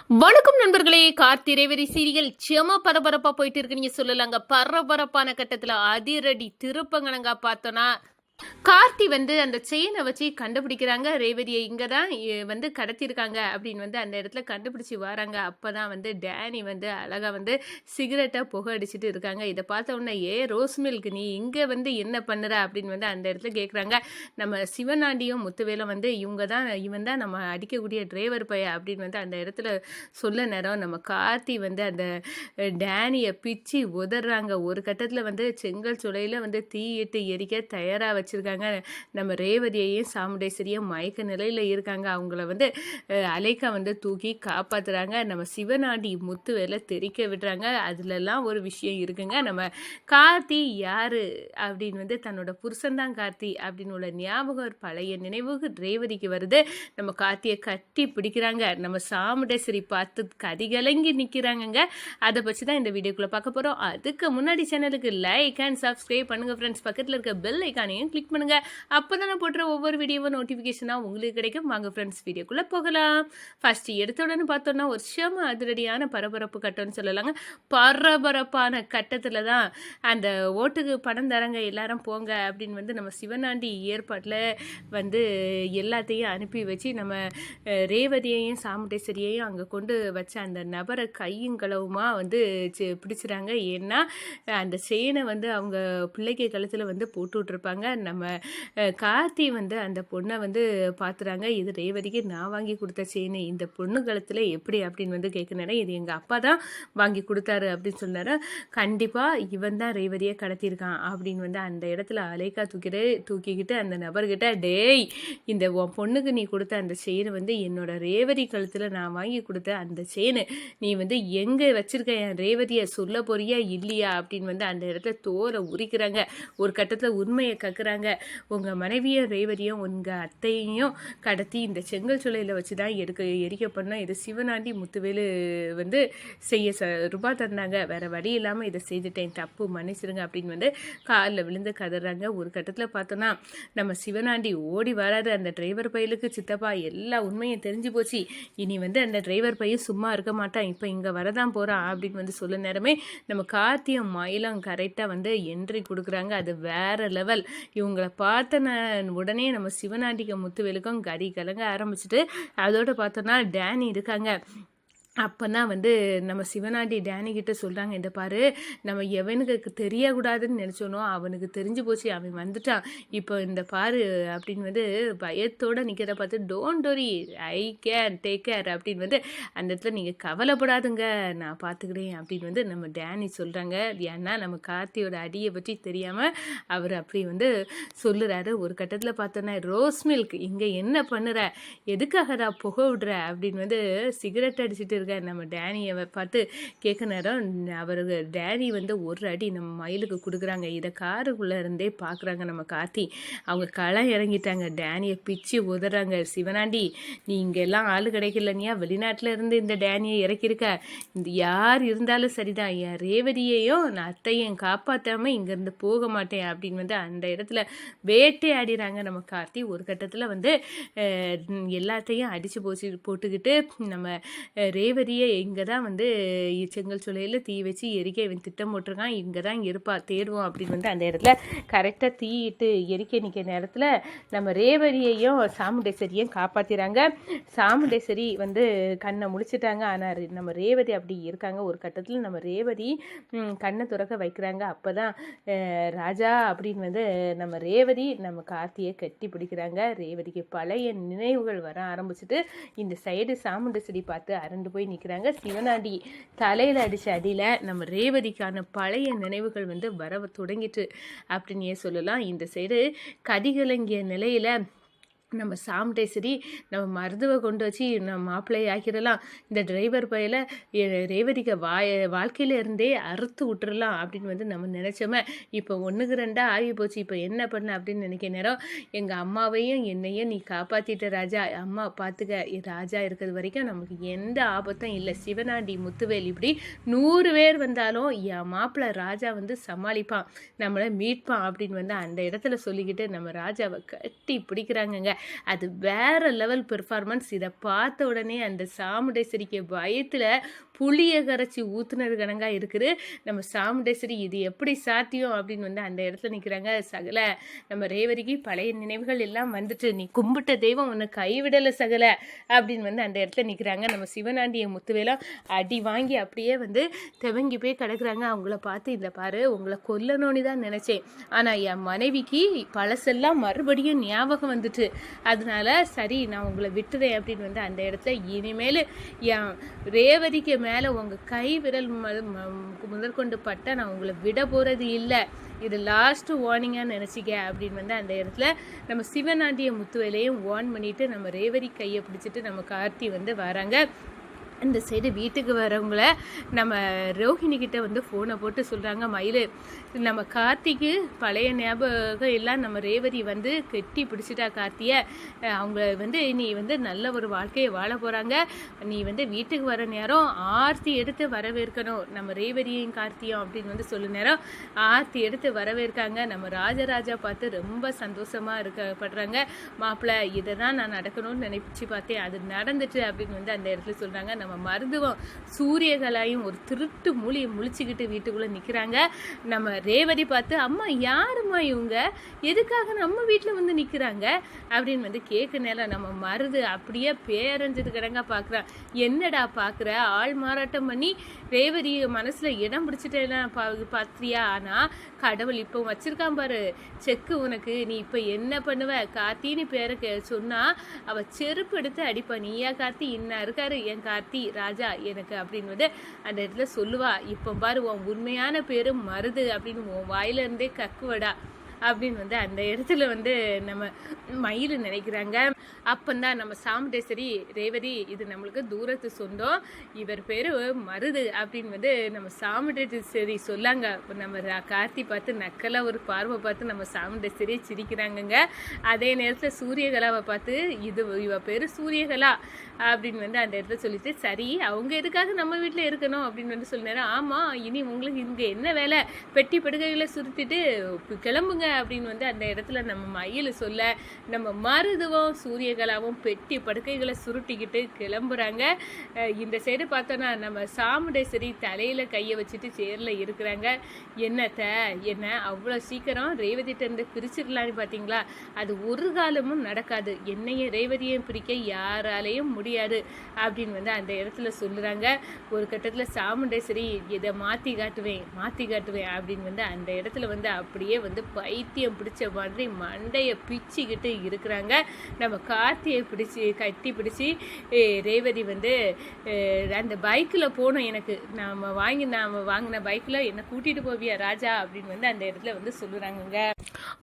வணக்கம் நண்பர்களே. கார்த்தி ரேவதி சீரியல் செம பரபரப்பா போயிட்டு இருக்கு. நீங்க சொல்லலாங்க. பரபரப்பான கட்டத்துல அதிரடி திருப்பங்கனங்க பார்த்தோன்னா கார்த்தி அந்த செயினை வச்சு கண்டுபிடிக்கிறாங்க. ரேவதியை இங்கே தான் கடத்தியிருக்காங்க அப்படின்னு அந்த இடத்துல கண்டுபிடிச்சி வராங்க. அப்போ தான் டேனி அழகாக சிகரெட்டை புகை அடிச்சுட்டு இருக்காங்க. இதை பார்த்த உடனே ரோஸ் மில்க் நீ இங்கே என்ன பண்ணுற அப்படின்னு அந்த இடத்துல கேட்குறாங்க. நம்ம சிவனாண்டியும் முத்துவேலும் இவன் தான் நம்ம அடிக்கக்கூடிய டிரைவர் பைய அப்படின்னு அந்த இடத்துல சொல்ல நேரம் நம்ம கார்த்தி அந்த டேனியை பிச்சு உதறாங்க. ஒரு கட்டத்தில் செங்கல் சுளையில் தீயிட்டு எரிக்க தயாராக வச்சுருக்காங்க. நம்ம ரேவதியையும் சாமுண்டேஸ்வரியும் மயக்க நிலையில் இருக்காங்க. அவங்கள அலைக்கா தூக்கி காப்பாற்றுறாங்க. நம்ம சிவனாண்டி முத்து வேலை தெரிக்க விடுறாங்க. அதுலலாம் ஒரு விஷயம் இருக்குங்க. நம்ம கார்த்தி யார் அப்படின்னு தன்னோட புருஷன் தான் கார்த்தி அப்படின்னு உள்ள ஞாபகம் பழைய நினைவுக்கு ரேவதிக்கு வருது. நம்ம கார்த்தியை கட்டி பிடிக்கிறாங்க. நம்ம சாமுண்டேஸ்வரி பார்த்து கதிகலங்கி நிற்கிறாங்கங்க. அதை பற்றி தான் இந்த வீடியோக்குள்ளே பார்க்க போகிறோம். அதுக்கு முன்னாடி சேனலுக்கு லைக் அண்ட் சப்ஸ்கிரைப் பண்ணுங்கள் ஃப்ரெண்ட்ஸ். பக்கத்தில் இருக்க பெல் ஐக்கானையும் கிளிக் பண்ணுங்க. அப்போ தானே போடுற ஒவ்வொரு வீடியோவும் நோட்டிஃபிகேஷனாக உங்களுக்கு கிடைக்கும். வாங்க ஃப்ரெண்ட்ஸ் வீடியோக்குள்ளே போகலாம். ஃபர்ஸ்ட் எடுத்த உடனே பார்த்தோன்னா ஒரு செம அதிரடியான பரபரப்பு கட்டம்னு சொல்லலாங்க. பரபரப்பான கட்டத்தில் தான் அந்த ஓட்டுக்கு பணம் தரங்க எல்லாரும் போங்க அப்படின்னு நம்ம சிவனாண்டி ஏற்பாட்டில் எல்லாத்தையும் அனுப்பி வச்சு நம்ம ரேவதியையும் சாமுண்டேஸ்வரியையும் அங்கே கொண்டு வச்ச அந்த நபரை கையும் களவுமா பிடிச்சிறாங்க. ஏன்னா அந்த செயினை அவங்க பிள்ளைக்கு கழுத்தில் போட்டு விட்ருப்பாங்க. நம்ம கார்த்தி அந்த பொண்ணை பார்த்துறாங்க. இது ரேவதிக்கு நான் வாங்கி கொடுத்த செயின், இந்த பொண்ணு கழுத்தில் எப்படி அப்படின்னு கேட்குறேன். இது எங்கள் அப்பா தான் வாங்கி கொடுத்தாரு அப்படின்னு சொன்னார். கண்டிப்பாக இவன் தான் ரேவதியை கடத்தியிருக்கான் அப்படின்னு அந்த இடத்துல அலைக்கா தூக்கிக்கிட்டு அந்த நபர்கிட்ட டேய் இந்த பொண்ணுக்கு நீ கொடுத்த அந்த செயின் என்னோட ரேவதி கழுத்தில் நான் வாங்கி கொடுத்த அந்த செயின் நீ எங்கே வச்சிருக்க, என் ரேவதியை சொல்ல போறியா இல்லையா அப்படின்னு அந்த இடத்துல தோலை உரிக்கிறாங்க. ஒரு கட்டத்தில் உண்மையை கக்குறாங்க. உங்கள் மனைவியும் ரேவதியும் உங்கள் அத்தையையும் கடத்தி இந்த செங்கல் சூளையில் வச்சு தான் எரிக்க பண்ணோம். இது சிவனாண்டி முத்துவேலு செய்ய ரூபா தந்தாங்க. வேறு வழி இல்லாமல் இதை செய்துட்டேன், தப்பு மன்னிச்சிருங்க அப்படின்னு காலில் விழுந்து கதறாங்க. ஒரு கட்டத்தில் பார்த்தோன்னா நம்ம சிவனாண்டி ஓடி வராது. அந்த டிரைவர் பையலுக்கு சித்தப்பா எல்லா உண்மையும் தெரிஞ்சு போச்சு. இனி அந்த டிரைவர் பையன் சும்மா இருக்க மாட்டான், இப்போ இங்கே வரதான் போகிறான் அப்படின்னு சொல்ல நேரமே நம்ம கார்த்தியும் மயிலும் கரெக்டாக என்ட்ரி கொடுக்குறாங்க. அது வேற லெவல். இவங்களை பார்த்த உடனே நம்ம சிவனாண்டிக்கு முத்துவேலுக்கும் கறி கலங்க ஆரம்பிச்சுட்டு அதோட பார்த்தோன்னா டேனி இருக்காங்க. அப்போ தான் நம்ம சிவனாண்டி டேனிக்கிட்ட சொல்கிறாங்க, இந்த பாரு நம்ம எவனுக்கு தெரியக்கூடாதுன்னு நினச்சோனோ அவனுக்கு தெரிஞ்சு போச்சு, அவன் வந்துட்டான், இப்போ இந்த பாரு அப்படின்னு பயத்தோடு நிற்கிறத பார்த்து don't worry I care take care அப்படின்னு அந்த இடத்துல நீங்கள் கவலைப்படாதுங்க நான் பார்த்துக்கிறேன் அப்படின்னு நம்ம டேனி சொல்கிறாங்க. ஏன்னா நம்ம கார்த்தியோட அடியை பற்றி தெரியாமல் அவர் அப்படி சொல்லுறாரு. ஒரு கட்டத்தில் பார்த்தோன்னா ரோஸ் மில்க் இங்கே என்ன பண்ணுற, எதுக்காக தான் புகை விடுற அப்படின்னு சிகரெட் அடிச்சுட்டு இருக்க நம்ம டேனியை பார்த்து கேட்க நேரம் அவருக்கு டேனி ஒரு அடி நம்ம மயிலுக்கு கொடுக்குறாங்க. இதை காருக்குள்ளே இருந்தே பார்க்குறாங்க நம்ம கார்த்தி. அவங்க களம் இறங்கிட்டாங்க. டேனியை பிச்சு உதறாங்க. சிவனாண்டி நீ இங்கெல்லாம் ஆள் கிடைக்கலனியா, வெளிநாட்டில் இருந்து இந்த டேனியை இறக்கியிருக்க, இந்த யார் இருந்தாலும் சரிதான், என் ரேவதியையும் நான் அத்தையும் காப்பாற்றாமல் இங்கேருந்து போக மாட்டேன் அப்படின்னு அந்த இடத்துல வேட்டையாடிறாங்க நம்ம கார்த்தி. ஒரு கட்டத்தில் எல்லாத்தையும் அடித்து போட்டுக்கிட்டு நம்ம ரேவதியை இங்கே தான் செங்கல் சூளையில் தீ வச்சு எரிக்க இவன் திட்டம் போட்டிருக்கான், இங்கே தான் இருப்பா தேடுவோம் அப்படின்னு அந்த இடத்துல கரெக்டாக தீயிட்டு எரிக்க நிற்கிற நேரத்தில் நம்ம ரேவதியையும் சாமுண்டேஸ்வரியும் காப்பாற்றிறாங்க. சாமுண்டேஸ்வரி கண்ணை முழிச்சிட்டாங்க. ஆனால் நம்ம ரேவதி அப்படி இருக்காங்க. ஒரு கட்டத்தில் நம்ம ரேவதி கண்ணை துறக்க வைக்கிறாங்க. அப்போ தான் ராஜா அப்படின்னு நம்ம ரேவதி நம்ம கார்த்தியை கட்டி பிடிக்கிறாங்க. ரேவதிக்கு பழைய நினைவுகள் வர ஆரம்பிச்சுட்டு இந்த சைடு சாமுண்டேஸ்வரி பார்த்து அரண்டு போய் நிற்கிறாங்க. சிவனாண்டி தலையில் அடித்த அடியில் நம்ம ரேவதிக்கான பழைய நினைவுகள் வர தொடங்கிட்டு அப்படின்னு சொல்லலாம். இந்த சைடு கதிகலங்கிய நிலையில் நம்ம சாமுண்டேஸ்வரி நம்ம மருதுவை கொண்டு வச்சு நம்ம மாப்பிள்ளை ஆக்கிடலாம், இந்த டிரைவர் பையில ரேவதிக்கு வாழ்க்கையில இருந்தே அறுத்து விட்டுறலாம் அப்படின்னு நம்ம நினச்சோமே. இப்போ 1க்கு 2 ஆகி போச்சு. இப்போ என்ன பண்ண அப்படின்னு நினைக்க நேரம் எங்கள் அம்மாவையும் என்னையும் நீ காப்பாற்றிட்ட ராஜா, அம்மா பார்த்துக்க, ராஜா இருக்கிறது வரைக்கும் நமக்கு எந்த ஆபத்தும் இல்லை, சிவனாண்டி முத்துவேல் இப்படி 100 பேர் வந்தாலும் என் மாப்பிள்ளை ராஜா சமாளிப்பான், நம்மளை மீட்பான் அப்படின்னு அந்த இடத்துல சொல்லிக்கிட்டு நம்ம ராஜாவை கட்டி பிடிக்கிறாங்கங்க. அது வேற லெவல் பெர்ஃபார்மன்ஸ். இதை பார்த்த உடனே அந்த சாமுண்டேஸ்வரிக்கு பயத்தில் புளியை கரைச்சி ஊத்துனது கணங்கா இருக்குது. நம்ம சாமுண்டேஸ்வரி இது எப்படி சாத்தியம் அப்படின்னு வந்து அந்த இடத்துல நிற்கிறாங்க. சகல நம்ம ரேவதிக்கு பழைய நினைவுகள் எல்லாம் வந்துட்டு, நீ கும்பிட்ட தெய்வம் உன்னை கைவிடலை சகல அப்படின்னு வந்து அந்த இடத்துல நிற்கிறாங்க. நம்ம சிவனாண்டிய முத்துவேலாம் அடி வாங்கி அப்படியே வந்து துவங்கி போய் கிடக்குறாங்க. அவங்கள பார்த்து, இந்த பாரு உங்களை கொல்லணும்னு தான் நினச்சேன், ஆனால் என் மனைவிக்கு பழசெல்லாம் மறுபடியும் ஞாபகம் வந்துட்டு, அதனால சரி நான் உங்களை விட்டுறேன் அப்படின்னு வந்து அந்த இடத்துல இனிமேல் என் ரேவதிக்கு மேலே உங்கள் கை விரல் முதற்கொண்டு பட்ட நான் உங்களை விட போகிறது இல்லை, இது லாஸ்ட் வார்னிங்காக நினச்சிக்க அப்படின்னு வந்து அந்த இடத்துல நம்ம சிவனாண்டிய முத்துவேலையும் வார்ன் பண்ணிட்டு நம்ம ரேவதி கையை பிடிச்சிட்டு நம்ம கார்த்தி வந்து வராங்க. இந்த சைடு வீட்டுக்கு வரவங்கள நம்ம ரோஹிணிக்கிட்ட வந்து ஃபோனை போட்டு சொல்கிறாங்க, மயில் நம்ம கார்த்திக்கு பழைய ஞாபகம் எல்லாம் நம்ம ரேவதி வந்து கெட்டி பிடிச்சிட்டா கார்த்தியை, அவங்க வந்து நீ வந்து நல்ல ஒரு வாழ்க்கையை வாழ போகிறாங்க, நீ வந்து வீட்டுக்கு வர நேரம் ஆர்த்தி எடுத்து வரவேற்கணும் நம்ம ரேவதியும் கார்த்தியும் அப்படின்னு வந்து சொல்ல நேரம் ஆர்த்தி எடுத்து வரவேற்காங்க. நம்ம ராஜராஜா பார்த்து ரொம்ப சந்தோஷமாக இருக்கப்படுறாங்க. மாப்பிள்ளை இதை தான் நான் நடக்கணும்னு நினைச்சு பார்த்தேன், அது நடந்துட்டு அப்படின்னு வந்து அந்த இடத்துல சொல்கிறாங்க. நம்ம மருதுவம் சூரியகலாயும் ஒரு திருட்டு மூலியை முழிச்சுக்கிட்டு வீட்டுக்குள்ளே நிற்கிறாங்க. நம்ம ரேவதி பார்த்து, அம்மா யாருமா இவங்க, எதுக்காக நம்ம வீட்டில் வந்து நிற்கிறாங்க அப்படின்னு வந்து கேட்க நேரம் நம்ம மருது அப்படியே பேரஞ்சிட்டு கிடங்க பார்க்குறான். என்னடா பார்க்குற, ஆள் மாறாட்டம் பண்ணி ரேவதி மனசில் இடம் பிடிச்சிட்டேன் பார்த்தியா, ஆனால் கடவுள் இப்போ வச்சிருக்கான் பாரு செக்கு உனக்கு, நீ இப்போ என்ன பண்ணுவ, கார்த்தின்னு பேரை சொன்னால் அவள் செருப்பு எடுத்து அடிப்பா, நீயா கார்த்தி, இன்னும் இருக்காரு என் கார்த்தி ராஜா எனக்கு அப்படின்னு வந்து அந்த இடத்துல சொல்லுவா. இப்போ பாரு உன் உண்மையான பேரு மருது அப்படின்னு உன் வாயில இருந்தே கக்குவடா அப்படின்னு வந்து அந்த இடத்துல வந்து நம்ம மயில் நினைக்கிறாங்க. அப்பந்தான் நம்ம சாமுண்டேஸ்வரி, ரேவதி இது நம்மளுக்கு தூரத்து சொந்தம், இவர் பேரு மருது அப்படின்னு வந்து நம்ம சாமுண்டேஸ்வரி சொல்லாங்க. நம்ம கார்த்தி பார்த்து நக்கலா ஒரு பார்வை பார்த்து நம்ம சாமுண்டேஸ்வரி சிரிக்கிறாங்கங்க. அதே நேரத்தில் சூரியகலாவை பார்த்து, இது இவ பேரு சூரியகலா அப்படின்னு வந்து அந்த இடத்துல சொல்லிட்டு, சரி அவங்க எதுக்காக நம்ம வீட்டில் இருக்கணும் அப்படின்னு வந்து சொல்லினாரு. ஆமாம், இனி உங்களுக்கு இங்கே என்ன வேலை, பெட்டி படுக்கைகளை சுருட்டிட்டு கிளம்புங்க அப்படின்னு வந்து அந்த இடத்துல நம்ம மயில் சொல்ல, நம்ம மருதுவும் சூரியகலாவும் பெட்டி படுக்கைகளை சுருட்டிக்கிட்டு கிளம்புறாங்க. இந்த சைடு பார்த்தோன்னா நம்ம சாமுண்டேஸ்வரி தலையில் கையை வச்சுட்டு சேர்ல இருக்கிறாங்க. என்ன அவ்வளோ சீக்கிரம் ரேவதிட்ட இருந்து பிரிச்சிடலான்னு பார்த்தீங்களா, அது ஒரு காலமும் நடக்காது, என்னையும் ரேவதியையும் பிரிக்க யாராலையும் முடியாது அப்படின்னு வந்து அந்த இடத்துல சொல்லுறாங்க. ஒரு கட்டத்தில் சாமுண்டேஸ்வரி இதை மாற்றி காட்டுவேன் அப்படின்னு வந்து அந்த இடத்துல வந்து அப்படியே வந்து பைத்தியம் பிடிச்ச மாதிரி மண்டையை பிச்சுக்கிட்டு இருக்கிறாங்க. நம்ம கார்த்தியை கட்டி பிடிச்சி ரேவதி வந்து அந்த பைக்கில் போகணும், எனக்கு நாம் வாங்கின பைக்கில் என்னை கூட்டிகிட்டு போவியா ராஜா அப்படின்னு வந்து அந்த இடத்துல வந்து சொல்லுறாங்கங்க.